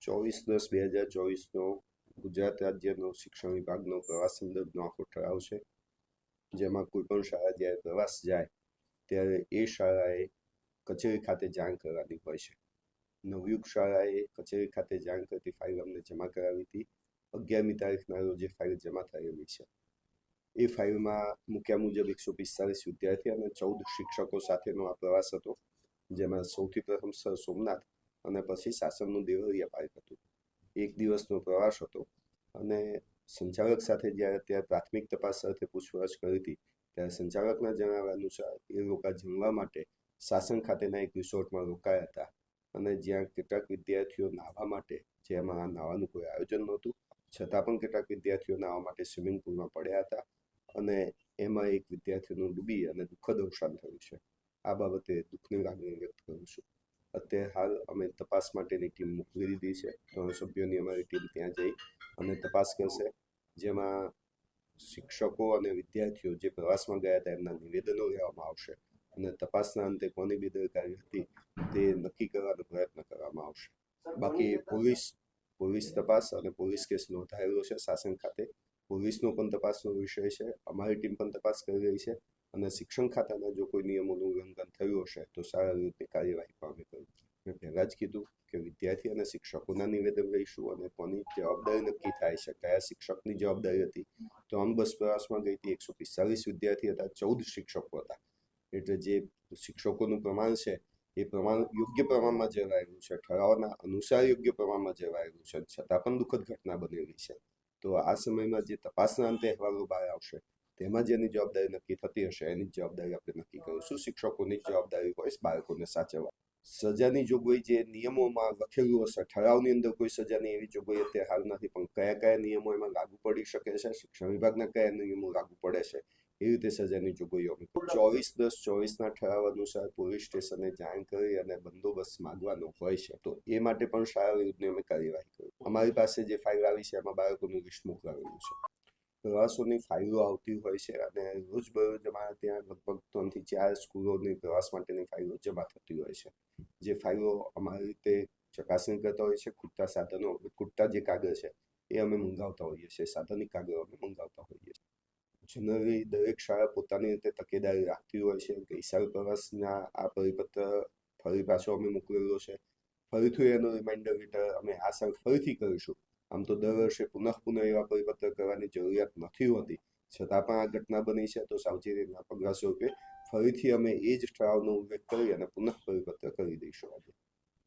24/10/2024નો ગુજરાત રાજ્યનો શિક્ષણ વિભાગનો પ્રવાસ સંદર્ભનો આખો ઠરાવ છે, જેમાં કોઈ પણ શાળા જ્યારે પ્રવાસ જાય ત્યારે એ શાળાએ કચેરી ખાતે જાણ કરવાની હોય છે. નવયુગ શાળાએ કચેરી ખાતે જાણ કરતી ફાઇલ અમને જમા કરાવી હતી. 11મી તારીખના રોજ એ ફાઇલ જમા થયેલી છે. એ ફાઇલમાં મૂક્યા મુજબ 145 વિદ્યાર્થી અને 14 શિક્ષકો સાથેનો આ પ્રવાસ હતો, જેમાં સૌથી પ્રથમ સર સોમનાથ અને પછી સાસણનું દેવળિયા પાર્ક હતું. એક દિવસનો પ્રવાસ હતો અને સંચાલક સાથે જ્યારે ત્યાં પ્રાથમિક તપાસ અર્થે પૂછપરછ કરી હતી ત્યારે સંચાલકના જણાવ્યા અનુસાર એ લોકો જમવા માટે સાસણ ખાતેના એક રિસોર્ટમાં રોકાયા હતા અને જ્યાં કેટલાક વિદ્યાર્થીઓ નાહવા માટે, જેમાં નાહવાનું કોઈ આયોજન નહોતું છતાં પણ કેટલાક વિદ્યાર્થીઓ નાહવા માટે સ્વિમિંગ પુલમાં પડ્યા હતા અને એમાં એક વિદ્યાર્થીનું ડૂબી અને દુઃખદ અવસાન થયું છે. આ બાબતે દુઃખની લાગણી વ્યક્ત કરું છું. અત્યારે હાલ અમે તપાસ માટેની ટીમ મોકલી દીધી છે. 3 સભ્યોની અમારી ટીમ ત્યાં જઈ અને તપાસ કરશે, જેમાં શિક્ષકો અને વિદ્યાર્થીઓ જે પ્રવાસમાં ગયા હતા એમના નિવેદનો લેવામાં આવશે અને તપાસના અંતે કોની બેદરકારી હતી તે નક્કી કરવાનો પ્રયત્ન કરવામાં આવશે. બાકી પોલીસ તપાસ અને પોલીસ કેસ નોંધાયેલો છે શાસન ખાતે. પોલીસનો પણ તપાસનો વિષય છે. અમારી ટીમ પણ તપાસ કરી રહી છે અને શિક્ષણ ખાતાના જો કોઈ નિયમોનું ઉલ્લંઘન થયું હશે તો સારા રીતે કાર્યવાહી પણ અમે કરીશું. મેં પહેલાં જ કીધું કે વિદ્યાર્થી અને શિક્ષકોના નિવેદન લઈશું અને કોની જવાબદારી નક્કી થાય છે, કયા શિક્ષકની જવાબદારી હતી. તો આમ બસ પ્રવાસમાં ગઈ હતી, 145 વિદ્યાર્થી હતા, 14 શિક્ષકો હતા. એટલે જે શિક્ષકોનું પ્રમાણ છે એ પ્રમાણ યોગ્ય પ્રમાણમાં જળવાયેલું છે, ઠરાવના અનુસાર યોગ્ય પ્રમાણમાં જળવાયેલું છે, છતાં પણ દુઃખદ ઘટના બનેલી છે. તો આ સમયમાં જે તપાસના અંતે અહેવાલો બહાર આવશે તેમાં જેની જવાબદારી નક્કી થતી હશે એની જવાબદારી આપણે નક્કી કરીશું. શિક્ષકોની જવાબદારી હોય બાળકોને સાચવવા. સજાની જોગવાઈ જે નિયમોમાં લખેલું હશે, ઠરાવની અંદર કોઈ સજાની એવી જોગવાઈ અત્યારે હાલ નથી, પણ કયા કયા નિયમો એમાં લાગુ પડી શકે છે, શિક્ષણ વિભાગના કયા નિયમો લાગુ પડે છે, એ રીતે સજાની જોગવાઈઓ 24/10/24ના ઠરાવ અનુસાર પોલીસ સ્ટેશને જાણ કરી અને બંદોબસ્ત માંગવાનો હોય છે. તો એ માટે પણ શાળા વિરુદ્ધની અમે કાર્યવાહી કરી. અમારી પાસે જે ફાઇલ આવી છે એમાં બાળકોનું લિસ્ટ મોકલાવેલું છે. પ્રવાસોની ફાઇલો આવતી હોય છે અને રોજબરોજ અમારા ત્યાં લગભગ 3 થી 4 સ્કૂલોની પ્રવાસ માટેની ફાઇલો જમા થતી હોય છે. જે ફાઇલો અમારી રીતે ચકાસણી કરતા હોય છે. ખૂટતા સાધનો, ખૂટતા જે કાગળ છે એ અમે મંગાવતા હોઈએ છીએ, સાધનિક કાગળો અમે મંગાવતા હોઈએ છીએ. જનરલી દરેક શાળા પોતાની રીતે તકેદારી રાખતી હોય છે. ગઈ સાલ પ્રવાસના આ પરિપત્ર ફરી પાછો અમે મોકલેલો છે. ફરીથી એનો રિમાઇન્ડર લેટર અમે આ સાલ ફરીથી કરીશું. આમ તો દર વર્ષે પુનઃ એવા પરિપત્ર કરવાની જરૂરિયાત નથી હોતી, છતાં પણ આ ઘટના બની છે તો સાવચેતીના પગલા સ્વરૂપે ફરીથી અમે એ જ ઠરાવનો ઉલ્લેખ કરી અને પુનઃ પરિપત્ર કરી દઈશું આજે.